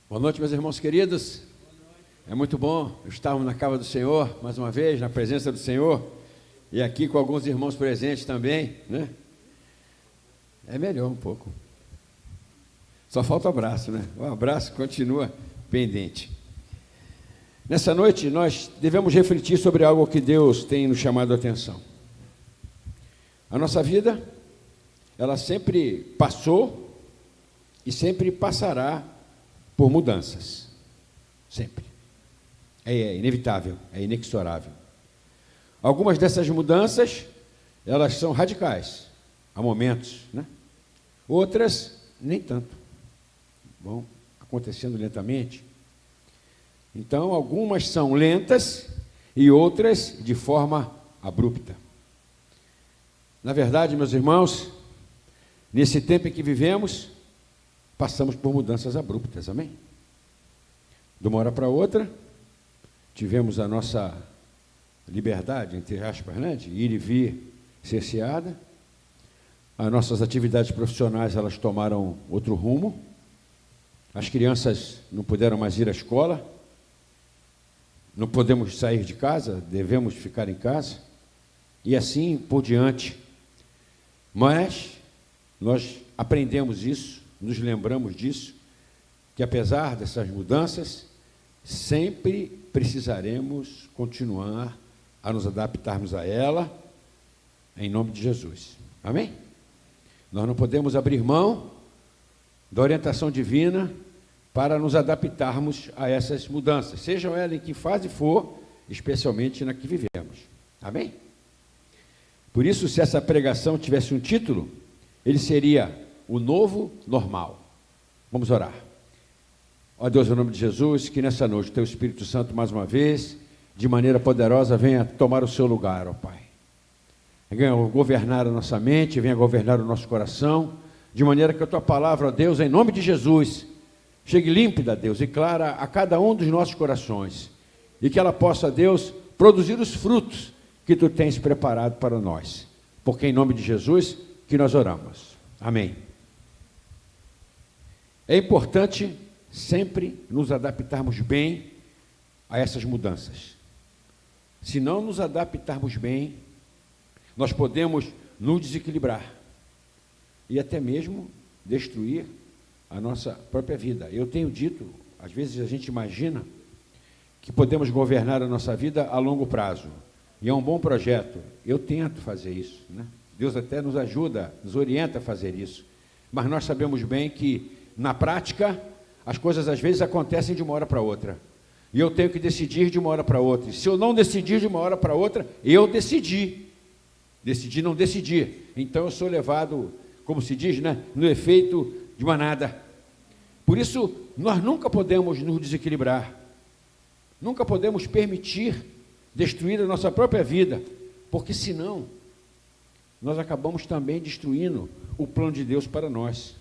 Boa noite, meus irmãos queridos. É muito bom estarmos na casa do Senhor, mais uma vez, na presença do Senhor, e aqui com alguns irmãos presentes também, né? É melhor um pouco. Só falta o abraço, né? O abraço continua pendente. Nessa noite, nós devemos refletir sobre algo que Deus tem nos chamado a atenção. A nossa vida, ela sempre passou e sempre passará por mudanças, sempre. É inevitável, é inexorável. Algumas dessas mudanças, elas são radicais, há momentos, né? Outras, nem tanto. Vão acontecendo lentamente. Então, algumas são lentas e outras de forma abrupta. Na verdade, meus irmãos, nesse tempo em que vivemos, passamos por mudanças abruptas, amém? De uma hora para outra, tivemos a nossa liberdade, entre aspas, né, de ir e vir cerceada. As nossas atividades profissionais, elas tomaram outro rumo. As crianças não puderam mais ir à escola. Não podemos sair de casa, devemos ficar em casa. E assim por diante. Mas nós aprendemos isso, nos lembramos disso, que apesar dessas mudanças, sempre precisaremos continuar a nos adaptarmos a ela, em nome de Jesus. Amém? Nós não podemos abrir mão da orientação divina para nos adaptarmos a essas mudanças, sejam elas em que fase for, especialmente na que vivemos. Amém? Por isso, se essa pregação tivesse um título, ele seria o novo normal. Vamos orar. Ó Deus, em nome de Jesus, que nessa noite o Teu Espírito Santo, mais uma vez, de maneira poderosa, venha tomar o seu lugar, ó Pai. Venha governar a nossa mente, venha governar o nosso coração, de maneira que a Tua palavra, ó Deus, em nome de Jesus, chegue límpida, Deus, e clara a cada um dos nossos corações, e que ela possa, Deus, produzir os frutos que Tu tens preparado para nós. Porque em nome de Jesus que nós oramos. Amém. É importante sempre nos adaptarmos bem a essas mudanças. Se não nos adaptarmos bem, nós podemos nos desequilibrar e até mesmo destruir a nossa própria vida. Eu tenho dito, às vezes a gente imagina que podemos governar a nossa vida a longo prazo, e é um bom projeto. Eu tento fazer isso, né? Deus até nos ajuda, nos orienta a fazer isso, mas nós sabemos bem que na prática as coisas às vezes acontecem de uma hora para outra, e eu tenho que decidir de uma hora para outra. E se eu não decidir de uma hora para outra, eu decidi não decidir, então eu sou levado, como se diz, né, no efeito de manada. Por isso, nós nunca podemos nos desequilibrar, nunca podemos permitir destruir a nossa própria vida, porque senão, nós acabamos também destruindo o plano de Deus para nós.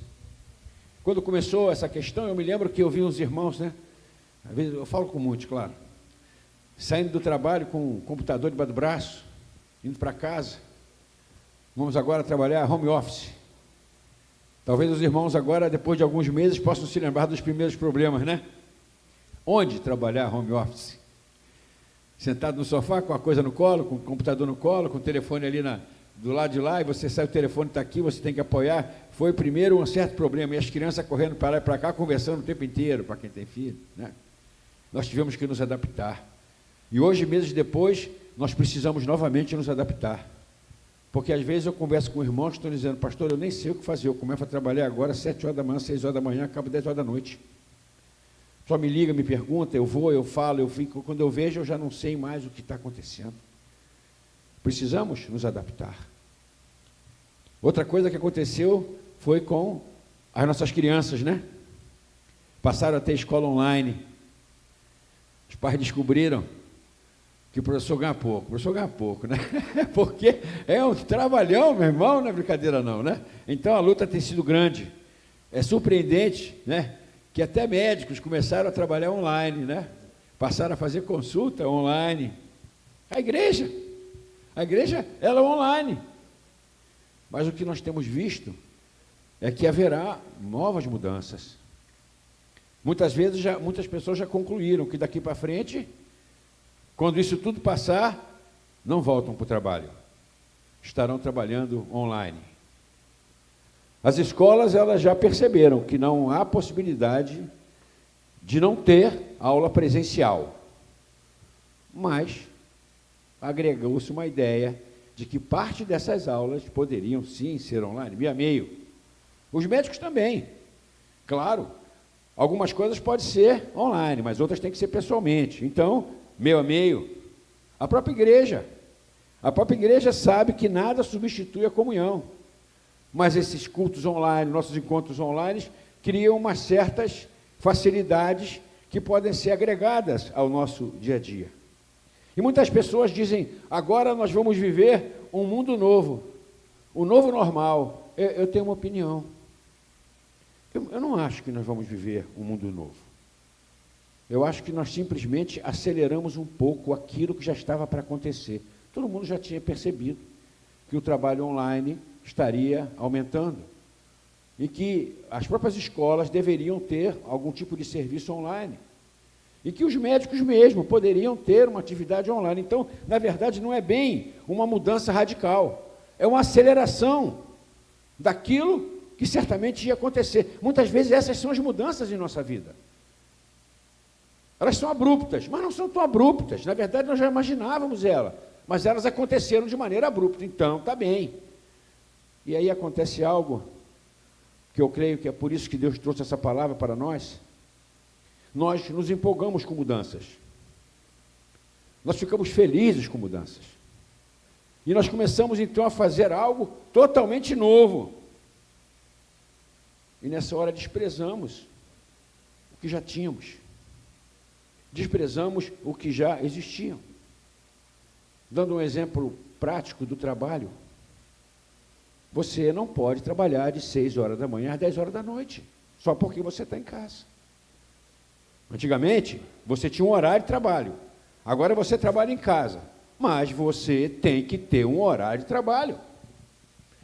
Quando começou essa questão, eu me lembro que eu vi uns irmãos, né, às vezes eu falo com muitos, claro, saindo do trabalho com o computador debaixo do braço, indo para casa, vamos agora trabalhar home office. Talvez os irmãos agora, depois de alguns meses, possam se lembrar dos primeiros problemas, né? Onde trabalhar home office? Sentado no sofá, com a coisa no colo, com o computador no colo, com o telefone ali do lado de lá, e você sai, o telefone está aqui, você tem que apoiar. Foi primeiro um certo problema, e as crianças correndo para lá e para cá, conversando o tempo inteiro, para quem tem filho, né? Nós tivemos que nos adaptar. E hoje, meses depois, nós precisamos novamente nos adaptar. Porque às vezes eu converso com irmãos que estão dizendo: pastor, eu nem sei o que fazer, eu começo a trabalhar agora 7 horas da manhã, 6 horas da manhã, acabo 10 horas da noite. Só me liga, me pergunta, eu vou, eu falo, eu fico, quando eu vejo eu já não sei mais o que está acontecendo. Precisamos nos adaptar. Outra coisa que aconteceu foi com as nossas crianças, né? Passaram a ter escola online. Os pais descobriram que o professor ganha pouco, né? Porque é um trabalhão, meu irmão, não é brincadeira não, né? Então a luta tem sido grande. É surpreendente, né, que até médicos começaram a trabalhar online, né? Passaram a fazer consulta online. A igreja, ela é online. Mas o que nós temos visto é que haverá novas mudanças. Muitas vezes, muitas pessoas já concluíram que daqui para frente, quando isso tudo passar, não voltam para o trabalho. Estarão trabalhando online. As escolas, elas já perceberam que não há possibilidade de não ter aula presencial. Mas agregou-se uma ideia de que parte dessas aulas poderiam sim ser online, via e-mail. Os médicos também. Claro, algumas coisas podem ser online, mas outras têm que ser pessoalmente. Então, meio a meio. A própria igreja sabe que nada substitui a comunhão. Mas esses cultos online, nossos encontros online, criam umas certas facilidades que podem ser agregadas ao nosso dia a dia. E muitas pessoas dizem, agora nós vamos viver um mundo novo, o novo normal. Eu tenho uma opinião. Eu não acho que nós vamos viver um mundo novo. Eu acho que nós simplesmente aceleramos um pouco aquilo que já estava para acontecer. Todo mundo já tinha percebido que o trabalho online estaria aumentando e que as próprias escolas deveriam ter algum tipo de serviço online e que os médicos mesmo poderiam ter uma atividade online. Então, na verdade, não é bem uma mudança radical, é uma aceleração daquilo que certamente ia acontecer. Muitas vezes essas são as mudanças em nossa vida. Elas são abruptas, mas não são tão abruptas. Na verdade, nós já imaginávamos elas, mas elas aconteceram de maneira abrupta. Então, está bem. E aí acontece algo que eu creio que é por isso que Deus trouxe essa palavra para nós. Nós nos empolgamos com mudanças. Nós ficamos felizes com mudanças. E nós começamos então a fazer algo totalmente novo. E nessa hora desprezamos o que já tínhamos. Desprezamos o que já existia. Dando um exemplo prático do trabalho, você não pode trabalhar de 6 horas da manhã às 10 horas da noite, só porque você está em casa. Antigamente, você tinha um horário de trabalho, agora você trabalha em casa, mas você tem que ter um horário de trabalho.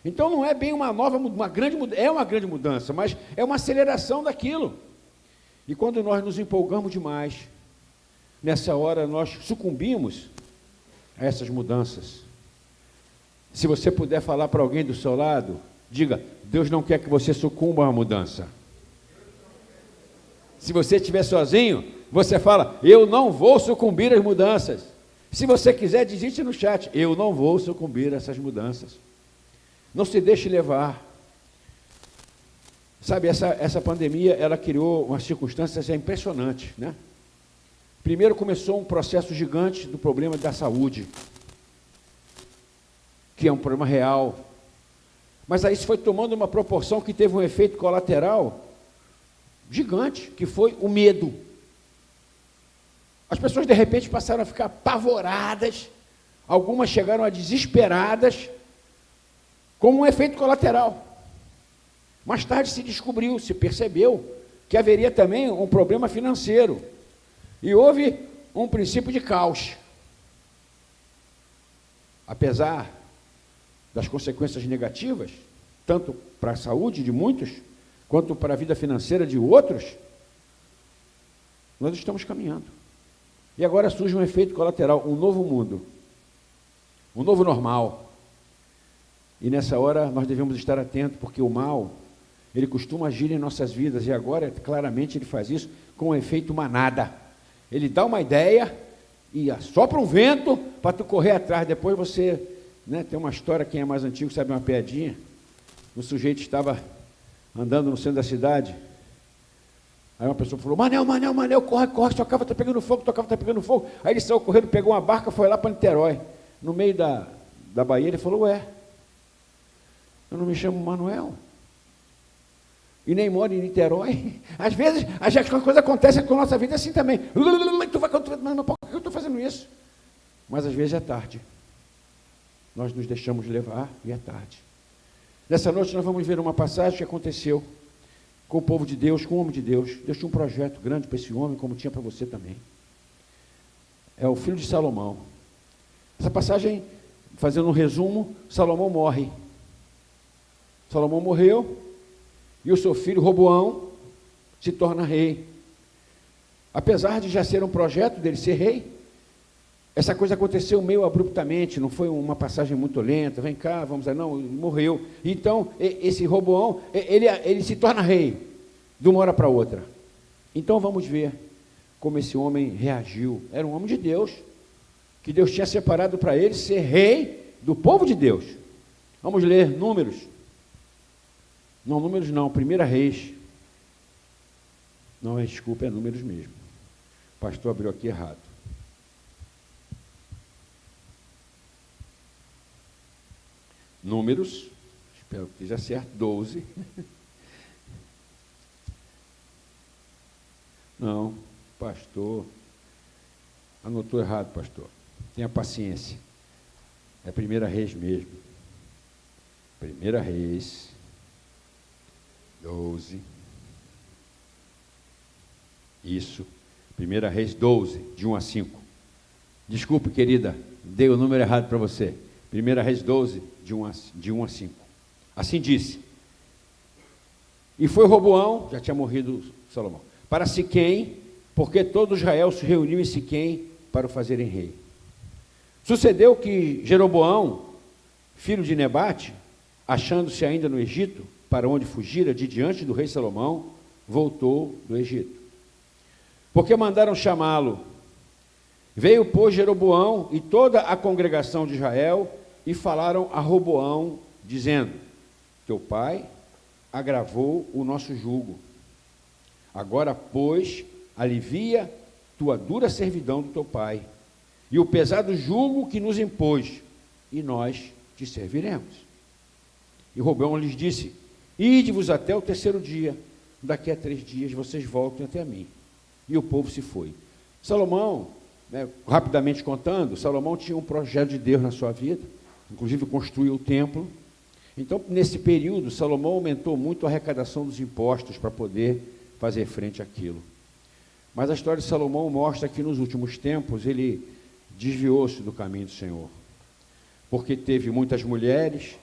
Então não é bem uma grande mudança, mas é uma aceleração daquilo. E quando nós nos empolgamos demais, nessa hora nós sucumbimos a essas mudanças. Se você puder falar para alguém do seu lado, diga, Deus não quer que você sucumba à mudança. Se você estiver sozinho, você fala, eu não vou sucumbir às mudanças. Se você quiser, digite no chat, eu não vou sucumbir a essas mudanças. Não se deixe levar. Sabe, essa pandemia, ela criou umas circunstâncias impressionantes, né? Primeiro começou um processo gigante do problema da saúde, que é um problema real. Mas aí isso foi tomando uma proporção que teve um efeito colateral gigante, que foi o medo. As pessoas, de repente, passaram a ficar apavoradas, algumas chegaram a desesperadas, como um efeito colateral. Mais tarde se percebeu que haveria também um problema financeiro, e houve um princípio de caos. Apesar das consequências negativas, tanto para a saúde de muitos, quanto para a vida financeira de outros, nós estamos caminhando. E agora surge um efeito colateral, um novo mundo, um novo normal. E nessa hora nós devemos estar atentos, porque o mal, ele costuma agir em nossas vidas, e agora claramente ele faz isso com um efeito manada. Ele dá uma ideia e assopra um vento para tu correr atrás. Depois você, né, tem uma história, quem é mais antigo sabe uma piadinha. Um sujeito estava andando no centro da cidade, aí uma pessoa falou, Manel, corre, tua cava está pegando fogo. Aí ele saiu correndo, pegou uma barca, foi lá para Niterói. No meio da Bahia, ele falou, eu não me chamo Manuel, e nem moro em Niterói. Às vezes, as coisas acontecem com a nossa vida assim também. Mas por que eu estou fazendo isso? Mas às vezes é tarde. Nós nos deixamos levar e é tarde. Nessa noite nós vamos ver uma passagem que aconteceu com o povo de Deus, com o homem de Deus. Deus tinha um projeto grande para esse homem, como tinha para você também. É o filho de Salomão. Essa passagem, fazendo um resumo, Salomão morre. Salomão morreu, e o seu filho Roboão se torna rei. Apesar de já ser um projeto dele ser rei, essa coisa aconteceu meio abruptamente, não foi uma passagem muito lenta, vem cá, vamos lá, não, ele morreu. Então, esse Roboão, ele se torna rei, de uma hora para outra. Então, vamos ver como esse homem reagiu. Era um homem de Deus, que Deus tinha separado para ele ser rei do povo de Deus. Vamos ler Números. Não, Números não, 1 Reis. Não, desculpa, é Números mesmo. O pastor abriu aqui errado. Números, espero que esteja certo, 12. Não, pastor, anotou errado, pastor. Tenha paciência. É 1 Reis mesmo. 1 Reis, 12. Isso. 1 Reis 12, de 1 a 5. Desculpe, querida, dei o número errado para você. 1 Reis 12, de 1 a 5. Assim disse: e foi Roboão, já tinha morrido Salomão, para Siquém, porque todo Israel se reuniu em Siquém para o fazerem rei. Sucedeu que Jeroboão, filho de Nebate, achando-se ainda no Egito, para onde fugira de diante do rei Salomão, voltou do Egito. Porque mandaram chamá-lo. Veio, pois, Jeroboão e toda a congregação de Israel e falaram a Roboão, dizendo: teu pai agravou o nosso jugo. Agora, pois, alivia tua dura servidão do teu pai e o pesado jugo que nos impôs, e nós te serviremos. E Roboão lhes disse: ide-vos até o terceiro dia, daqui a 3 dias vocês voltem até mim. E o povo se foi. Salomão, rapidamente contando, Salomão tinha um projeto de Deus na sua vida, inclusive construiu o templo. Então, nesse período, Salomão aumentou muito a arrecadação dos impostos para poder fazer frente àquilo. Mas a história de Salomão mostra que nos últimos tempos ele desviou-se do caminho do Senhor, porque teve muitas mulheres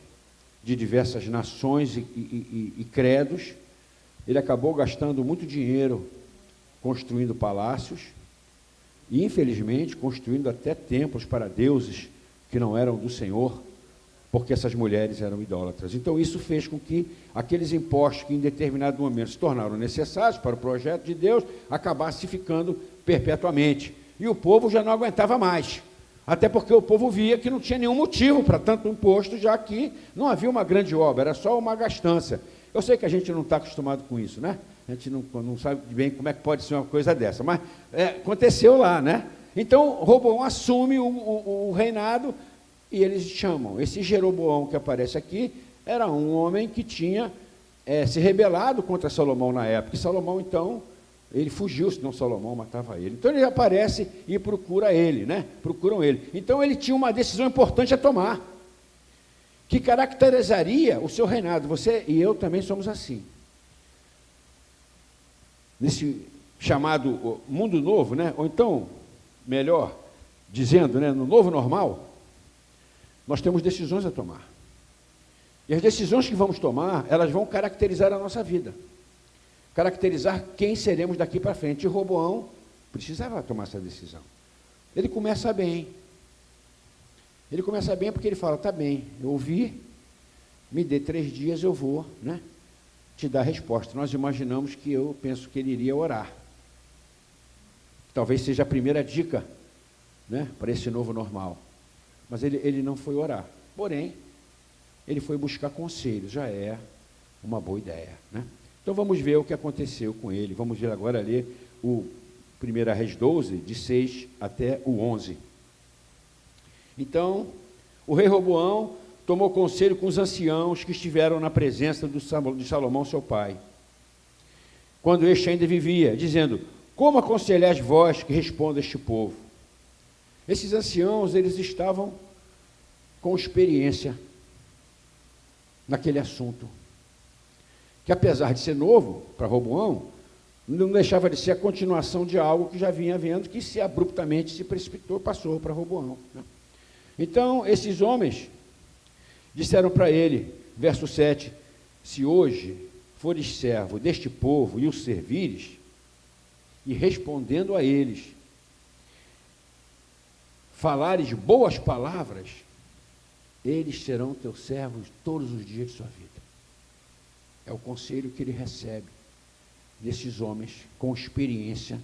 de diversas nações e credos. Ele acabou gastando muito dinheiro construindo palácios e, infelizmente, construindo até templos para deuses que não eram do Senhor, porque essas mulheres eram idólatras. Então, isso fez com que aqueles impostos que em determinado momento se tornaram necessários para o projeto de Deus, acabassem ficando perpetuamente. E o povo já não aguentava mais, até porque o povo via que não tinha nenhum motivo para tanto imposto, já que não havia uma grande obra, era só uma gastança. Eu sei que a gente não está acostumado com isso, né? A gente não sabe bem como é que pode ser uma coisa dessa, mas aconteceu lá, né? Então, Roboão assume o reinado e eles chamam. Esse Jeroboão que aparece aqui era um homem que tinha se rebelado contra Salomão na época. E Salomão, então, ele fugiu, senão Salomão matava ele. Então, ele aparece e procura ele, né? Procuram ele. Então, ele tinha uma decisão importante a tomar, que caracterizaria o seu reinado. Você e eu também somos assim. Nesse chamado mundo novo, né? Ou então, melhor dizendo, né? No novo normal, nós temos decisões a tomar. E as decisões que vamos tomar, elas vão caracterizar a nossa vida. Caracterizar quem seremos daqui para frente. E Roboão precisava tomar essa decisão. Ele começa bem. Ele começa bem porque ele fala: tá bem, eu ouvi, me dê 3 dias, eu vou, né, te dar a resposta. Nós imaginamos que eu penso que ele iria orar. Talvez seja a primeira dica, né, para esse novo normal. Mas ele não foi orar. Porém, ele foi buscar conselhos. Já é uma boa ideia, né? Então vamos ver o que aconteceu com ele. Vamos ver agora ler o 1 Reis 12, de 6 até o 11. Então, o rei Roboão tomou conselho com os anciãos que estiveram na presença de Salomão, seu pai, quando este ainda vivia, dizendo: como aconselhais vós que responda este povo? Esses anciãos, eles estavam com experiência naquele assunto, que apesar de ser novo para Roboão, não deixava de ser a continuação de algo que já vinha havendo, que se abruptamente se precipitou, passou para Roboão, né? Então, esses homens disseram para ele, verso 7, se hoje fores servo deste povo e o servires, e respondendo a eles, falares boas palavras, eles serão teus servos todos os dias de sua vida. É o conselho que ele recebe desses homens com experiência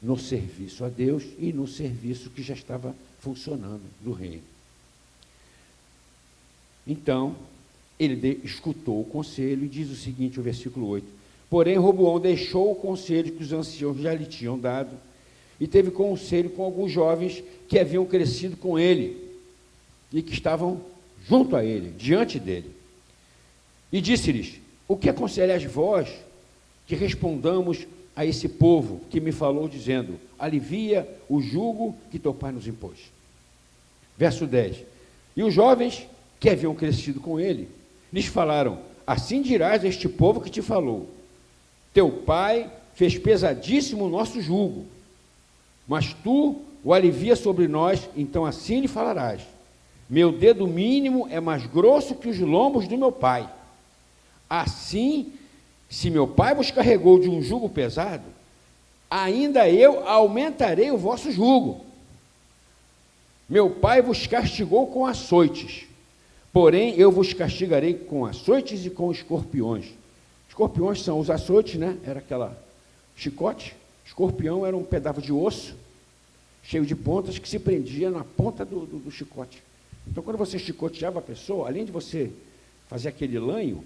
no serviço a Deus e no serviço que já estava funcionando do reino. Então, ele escutou o conselho e diz o seguinte, o versículo 8: porém, Roboão deixou o conselho que os anciãos já lhe tinham dado e teve conselho com alguns jovens que haviam crescido com ele e que estavam junto a ele, diante dele. E disse-lhes: o que aconselhais vós que respondamos a esse povo que me falou, dizendo: alivia o jugo que teu pai nos impôs? Verso 10. E os jovens que haviam crescido com ele lhes falaram: assim dirás a este povo que te falou: teu pai fez pesadíssimo o nosso jugo, mas tu o alivia sobre nós, então assim lhe falarás: meu dedo mínimo é mais grosso que os lombos do meu pai. Assim, se meu pai vos carregou de um jugo pesado, ainda eu aumentarei o vosso jugo. Meu pai vos castigou com açoites, porém eu vos castigarei com açoites e com escorpiões. Escorpiões são os açoites, né? Era aquela chicote. Escorpião era um pedaço de osso, cheio de pontas, que se prendia na ponta do chicote. Então, quando você chicoteava a pessoa, além de você fazer aquele lanho,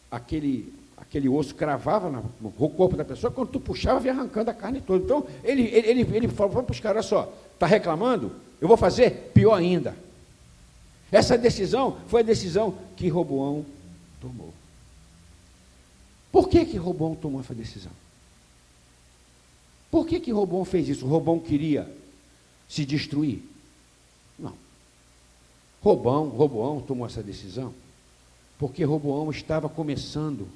aquele osso cravava no corpo da pessoa, quando tu puxava, vinha arrancando a carne toda. Então, ele falou para os caras: olha só, está reclamando? Eu vou fazer pior ainda. Essa decisão foi a decisão que Roboão tomou. Por que Roboão tomou essa decisão? Por que Roboão fez isso? Roboão queria se destruir? Não. Roboão tomou essa decisão porque Roboão estava começando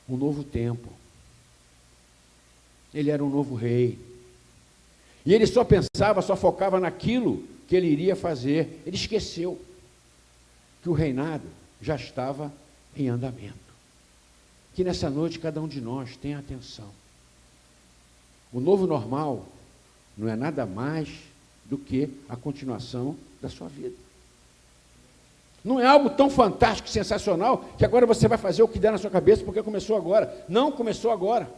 um novo tempo. Ele era um novo rei. E ele só pensava, só focava naquilo que ele iria fazer. Ele esqueceu que o reinado já estava em andamento. Que nessa noite cada um de nós tenha atenção. O novo normal não é nada mais do que a continuação da sua vida. Não é algo tão fantástico, sensacional, que agora você vai fazer o que der na sua cabeça, porque começou agora. Não começou agora.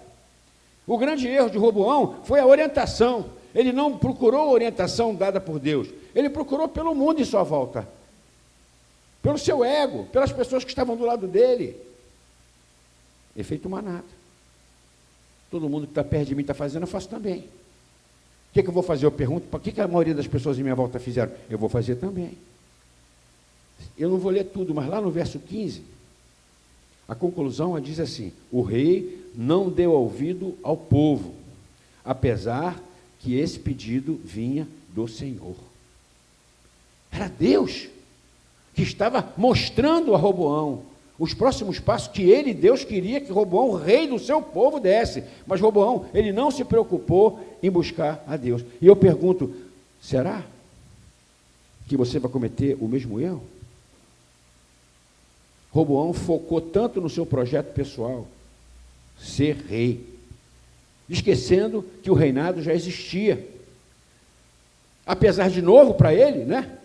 O grande erro de Roboão foi a orientação. Ele não procurou a orientação dada por Deus. Ele procurou pelo mundo em sua volta. Pelo seu ego, pelas pessoas que estavam do lado dele. Efeito manada. Todo mundo que está perto de mim está fazendo, eu faço também. O que eu vou fazer? Eu pergunto: para que a maioria das pessoas em minha volta fizeram? Eu vou fazer também. Eu não vou ler tudo, mas lá no verso 15, a conclusão diz assim: o rei não deu ouvido ao povo, apesar que esse pedido vinha do Senhor. Era Deus que estava mostrando a Roboão os próximos passos que ele, Deus, queria que Roboão, o rei do seu povo, desse. Mas Roboão, ele não se preocupou em buscar a Deus. E eu pergunto: será que você vai cometer o mesmo erro? Roboão focou tanto no seu projeto pessoal, ser rei, esquecendo que o reinado já existia. Apesar de novo para ele, né?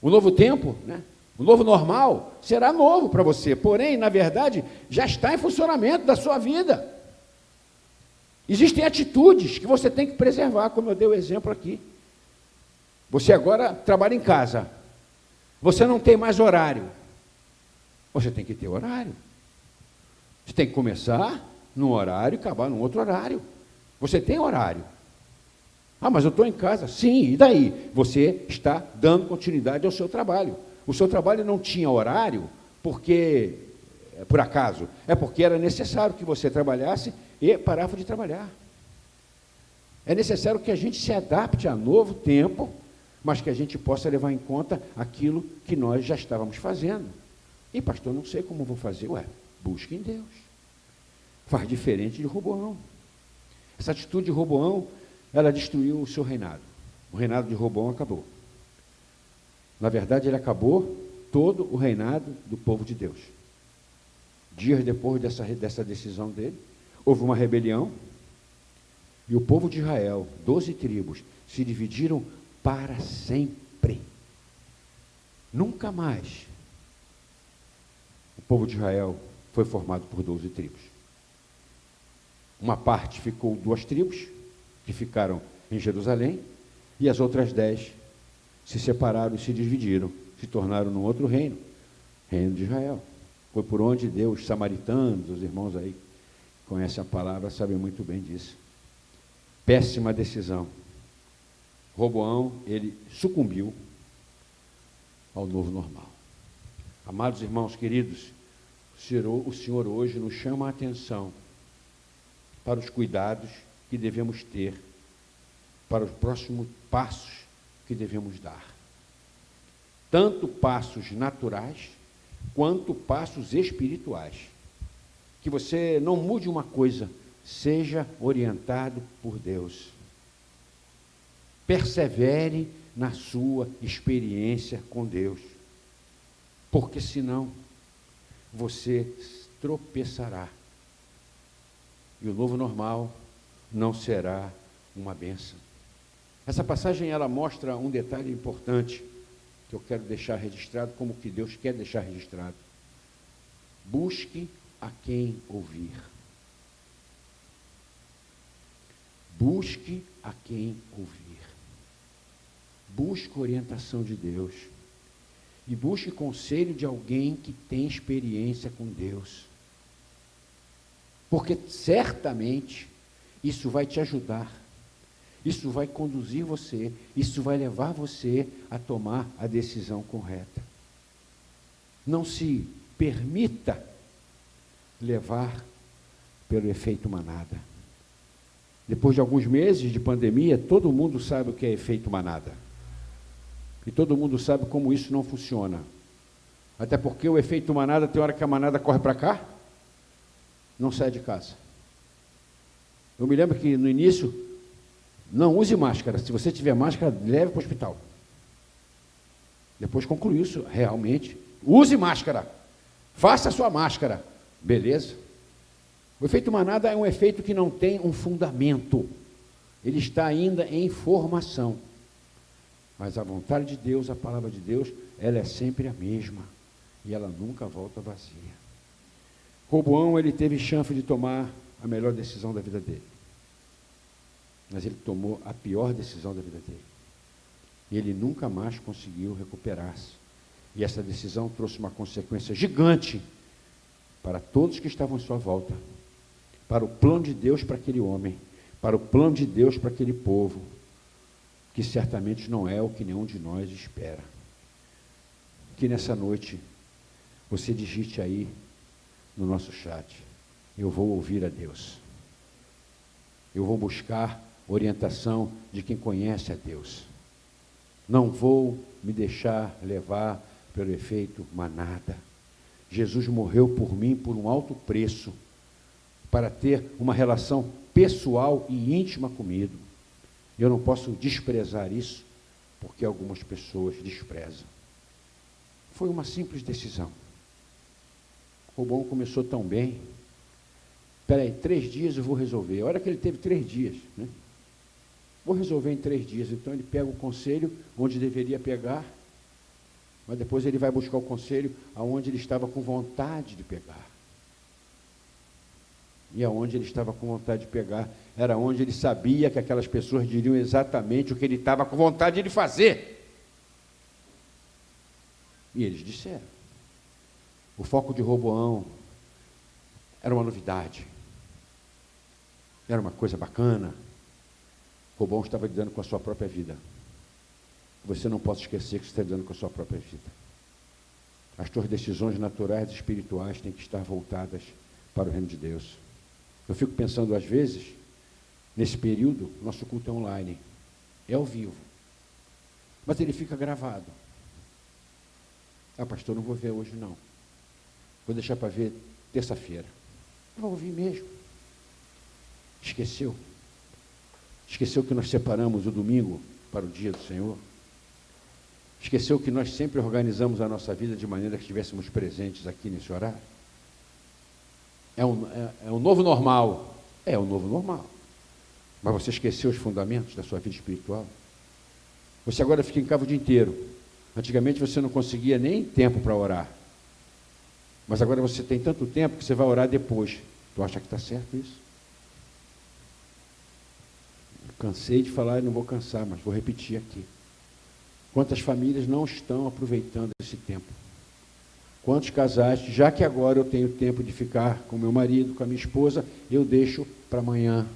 O novo tempo, né? O novo normal será novo para você, porém, na verdade, já está em funcionamento da sua vida. Existem atitudes que você tem que preservar, como eu dei o exemplo aqui. Você agora trabalha em casa, você não tem mais horário. Você tem que ter horário. Você tem que começar num horário e acabar num outro horário. Você tem horário. Ah, mas eu estou em casa. Sim, e daí? Você está dando continuidade ao seu trabalho. O seu trabalho não tinha horário porque, por acaso, é porque era necessário que você trabalhasse e parava de trabalhar. É necessário que a gente se adapte a novo tempo, mas que a gente possa levar em conta aquilo que nós já estávamos fazendo. E pastor, não sei como vou fazer. Ué, busque em Deus. Faz diferente de Roboão. Essa atitude de Roboão, ela destruiu o seu reinado. O reinado de Roboão acabou. Na verdade, ele acabou todo o reinado do povo de Deus. Dias depois dessa decisão dele, houve uma rebelião E o povo de Israel, 12 tribos, se dividiram para sempre. Nunca mais o povo de Israel foi formado por 12 tribos. Uma parte ficou 2 tribos, que ficaram em Jerusalém, e as outras 10 se separaram e se dividiram, se tornaram num outro reino, reino de Israel. Foi por onde Deus, os samaritanos, os irmãos aí que conhecem a palavra, sabem muito bem disso. Péssima decisão. Roboão, ele sucumbiu ao novo normal. Amados irmãos queridos, o Senhor hoje nos chama a atenção para os cuidados que devemos ter, para os próximos passos que devemos dar. Tanto passos naturais, quanto passos espirituais. Que você não mude uma coisa, seja orientado por Deus. Persevere na sua experiência com Deus, porque senão você tropeçará e o novo normal não será uma bênção. Essa passagem ela mostra um detalhe importante que eu quero deixar registrado, como que Deus quer deixar registrado. Busque a quem ouvir. Busque a quem ouvir. Busque orientação de Deus. E busque conselho de alguém que tem experiência com Deus. Porque certamente isso vai te ajudar. Isso vai conduzir você. Isso vai levar você a tomar a decisão correta. Não se permita levar pelo efeito manada. Depois de alguns meses de pandemia, todo mundo sabe o que é efeito manada. E todo mundo sabe como isso não funciona. Até porque o efeito manada, tem hora que a manada corre para cá, não sai de casa. Eu me lembro que no início, não use máscara. Se você tiver máscara, leve para o hospital. Depois concluiu isso, realmente. Use máscara. Faça a sua máscara. Beleza? O efeito manada é um efeito que não tem um fundamento. Ele está ainda em formação. Mas a vontade de Deus, a palavra de Deus, ela é sempre a mesma. E ela nunca volta vazia. Roboão, ele teve chance de tomar a melhor decisão da vida dele. Mas ele tomou a pior decisão da vida dele. E ele nunca mais conseguiu recuperar-se. E essa decisão trouxe uma consequência gigante para todos que estavam em sua volta. Para o plano de Deus para aquele homem. Para o plano de Deus para aquele povo. Que certamente não é o que nenhum de nós espera. Que nessa noite você digite aí no nosso chat: eu vou ouvir a Deus. Eu vou buscar orientação de quem conhece a Deus. Não vou me deixar levar pelo efeito manada. Jesus morreu por mim por um alto preço, para ter uma relação pessoal e íntima comigo. Eu não posso desprezar isso, porque algumas pessoas desprezam. Foi uma simples decisão. Roboão começou tão bem. Espera aí, 3 dias eu vou resolver. A hora que ele teve 3 dias, né? Vou resolver em 3 dias. Então ele pega o conselho onde deveria pegar, mas depois ele vai buscar o conselho aonde ele estava com vontade de pegar. E aonde ele estava com vontade de pegar, era onde ele sabia que aquelas pessoas diriam exatamente o que ele estava com vontade de fazer. E eles disseram. O foco de Roboão era uma novidade. Era uma coisa bacana. Roboão estava lidando com a sua própria vida. Você não pode esquecer que você está lidando com a sua própria vida. As suas decisões naturais e espirituais têm que estar voltadas para o reino de Deus. Eu fico pensando, às vezes, nesse período, nosso culto é online, é ao vivo, mas ele fica gravado. Ah, pastor, não vou ver hoje não. Vou deixar para ver terça-feira. Vou ouvir mesmo. Esqueceu? Esqueceu que nós separamos o domingo para o dia do Senhor? Esqueceu que nós sempre organizamos a nossa vida de maneira que estivéssemos presentes aqui nesse horário? É um novo normal. É o novo normal. Mas você esqueceu os fundamentos da sua vida espiritual? Você agora fica em casa o dia inteiro. Antigamente você não conseguia nem tempo para orar. Mas agora você tem tanto tempo que você vai orar depois. Tu acha que está certo isso? Cansei de falar e não vou cansar, mas vou repetir aqui. Quantas famílias não estão aproveitando esse tempo? Quantos casais, já que agora eu tenho tempo de ficar com meu marido, com a minha esposa, eu deixo para amanhã.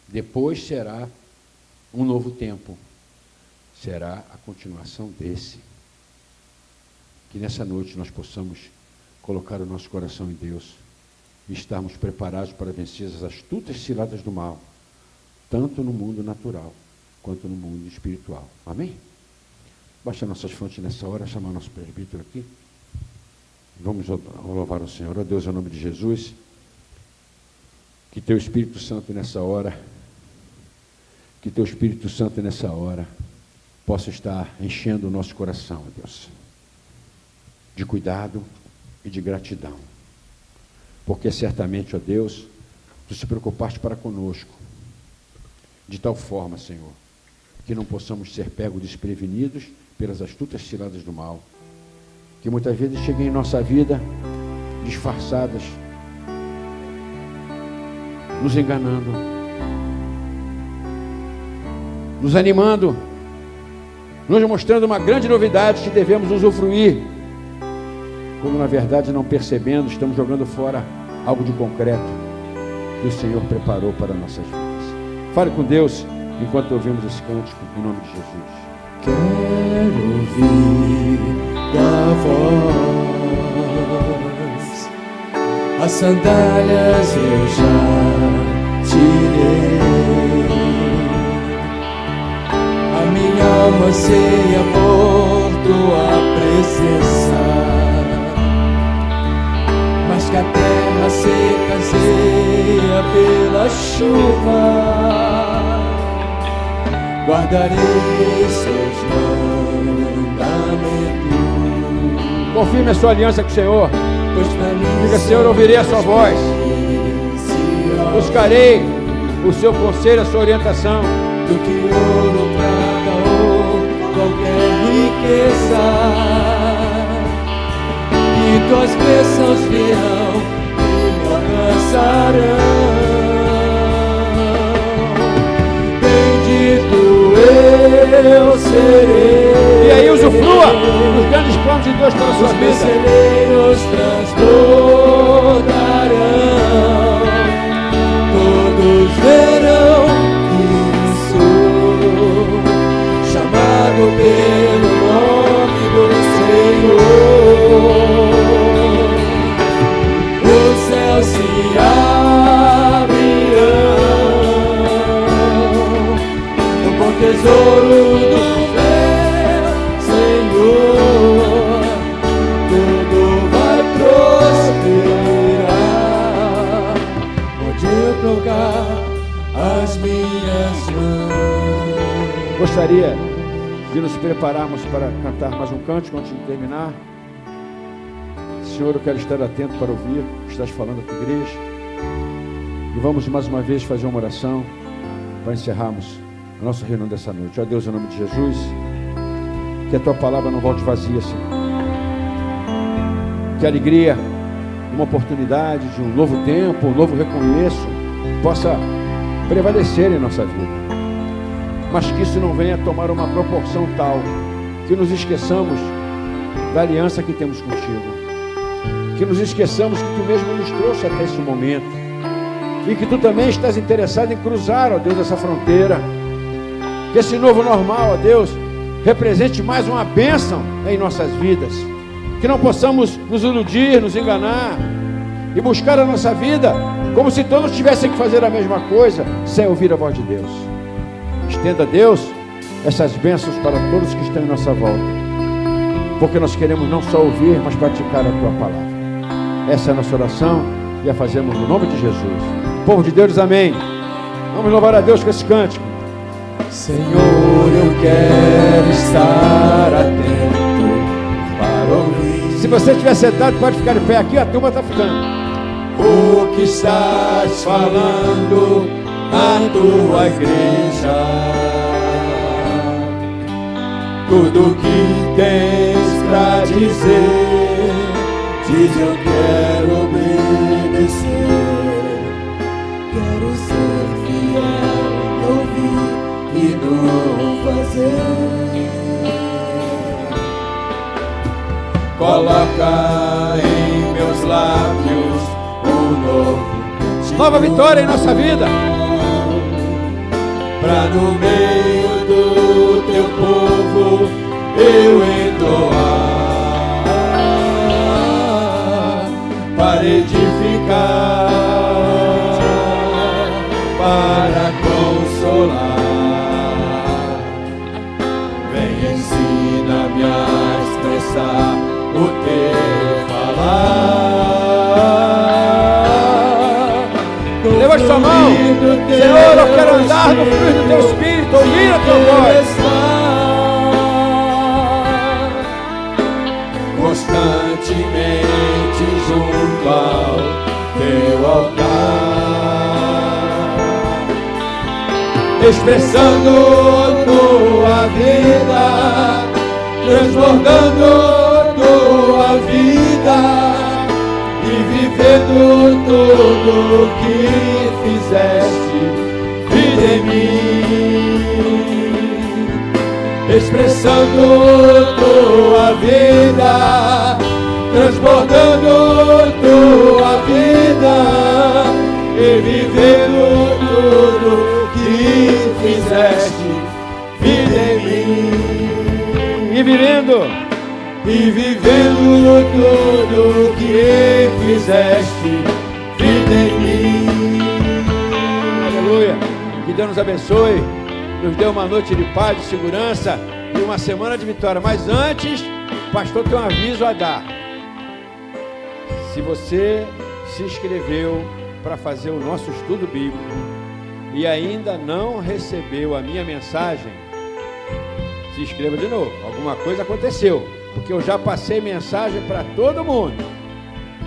Depois será um novo tempo. Será a continuação desse. Que nessa noite nós possamos colocar o nosso coração em Deus e estarmos preparados para vencer as astutas ciladas do mal, tanto no mundo natural quanto no mundo espiritual. Amém? Baixa nossas fontes nessa hora, chamar nosso presbítero aqui. Vamos louvar o Senhor. Ó Deus, em nome de Jesus, que Teu Espírito Santo nessa hora, possa estar enchendo o nosso coração, ó Deus, de cuidado e de gratidão. Porque certamente, ó Deus, Tu se preocupaste para conosco, de tal forma, Senhor, que não possamos ser pegos desprevenidos pelas astutas ciladas do mal, que muitas vezes cheguem em nossa vida disfarçadas, nos enganando, nos animando, nos mostrando uma grande novidade que devemos usufruir, quando na verdade, não percebendo, estamos jogando fora algo de concreto que o Senhor preparou para nossas vidas. Fale com Deus enquanto ouvimos esse cântico, em nome de Jesus. Quero ouvir tua voz, as sandálias eu já tirei, a minha alma anseia por tua presença, mas que a terra seca anseia pela chuva. Guardarei seus mandamentos. Confirme a sua aliança com o Senhor. Pois pra mim, diga, Senhor, ouvirei a sua voz. Buscarei o seu conselho, a sua orientação. Do que ouro, prata ou qualquer riqueza, e tuas bênçãos virão e me alcançarão. Eu serei. E aí usufrua dos grandes planos de Deus para a sua vida. Os vida. celeiros transbordarão, todos verão que sou chamado pelo nome do Senhor. O céu se abrirão, tesouro do meu Senhor, tudo vai prosperar, onde eu tocar as minhas mãos. Gostaria de nos prepararmos para cantar mais um cântico antes de terminar. Senhor, eu quero estar atento para ouvir o que estás falando à tua igreja. E vamos mais uma vez fazer uma oração para encerrarmos a nossa reunião dessa noite. Ó Deus, em nome de Jesus, que a Tua palavra não volte vazia, Senhor. Que a alegria, uma oportunidade de um novo tempo, um novo recomeço, possa prevalecer em nossa vida. Mas que isso não venha tomar uma proporção tal que nos esqueçamos da aliança que temos contigo. Que nos esqueçamos que Tu mesmo nos trouxe até esse momento. E que Tu também estás interessado em cruzar, ó Deus, essa fronteira. Que esse novo normal, ó Deus, represente mais uma bênção em nossas vidas. Que não possamos nos iludir, nos enganar e buscar a nossa vida como se todos tivessem que fazer a mesma coisa, sem ouvir a voz de Deus. Estenda, Deus, essas bênçãos para todos que estão em nossa volta, porque nós queremos não só ouvir, mas praticar a Tua palavra. Essa é a nossa oração e a fazemos no nome de Jesus. Povo de Deus, amém. Vamos louvar a Deus com esse cântico. Senhor, eu quero estar atento para ouvir. Se você estiver sentado, pode ficar de pé aqui, a turma está ficando. O o que estás falando à tua igreja. Tudo que tens pra dizer, diz eu quero obedecer. Quero ser fiel, ouvir e não fazer. Coloca em meus lábios um novo Nova vitória em nossa vida. pra no meio do teu povo eu entoar, para edificar, para consolar. Vem, ensina-me a expressar o teu falar. Levante sua mão. Senhor, eu quero andar no fluir do teu Espírito, ouvir a tua voz. Constantemente junto ao teu altar, expressando tua vida, transbordando tua vida e vivendo tudo que fizeste, vida em mim, expressando tua vida, transbordando tua vida e vivendo tudo que fizeste, vida em mim, e vivendo tudo que fizeste, vida em mim. Aleluia. Que Deus nos abençoe, nos dê uma noite de paz, de segurança e uma semana de vitória. Mas antes, o pastor tem um aviso a dar. Se você se inscreveu para fazer o nosso estudo bíblico e ainda não recebeu a minha mensagem, se inscreva de novo. Alguma coisa aconteceu, porque eu já passei mensagem para todo mundo.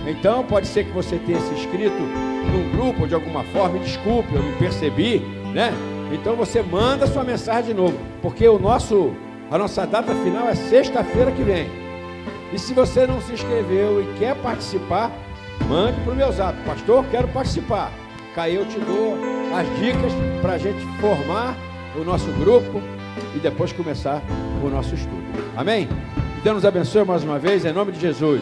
Então pode ser que você tenha se inscrito num grupo de alguma forma, me desculpe, eu não percebi, né? Então você manda sua mensagem de novo, porque a nossa data final é sexta-feira que vem. E se você não se inscreveu e quer participar, mande para o meu zap: pastor, quero participar. Aí eu te dou as dicas para a gente formar o nosso grupo e depois começar o nosso estudo. Amém? Que Deus nos abençoe mais uma vez, em nome de Jesus.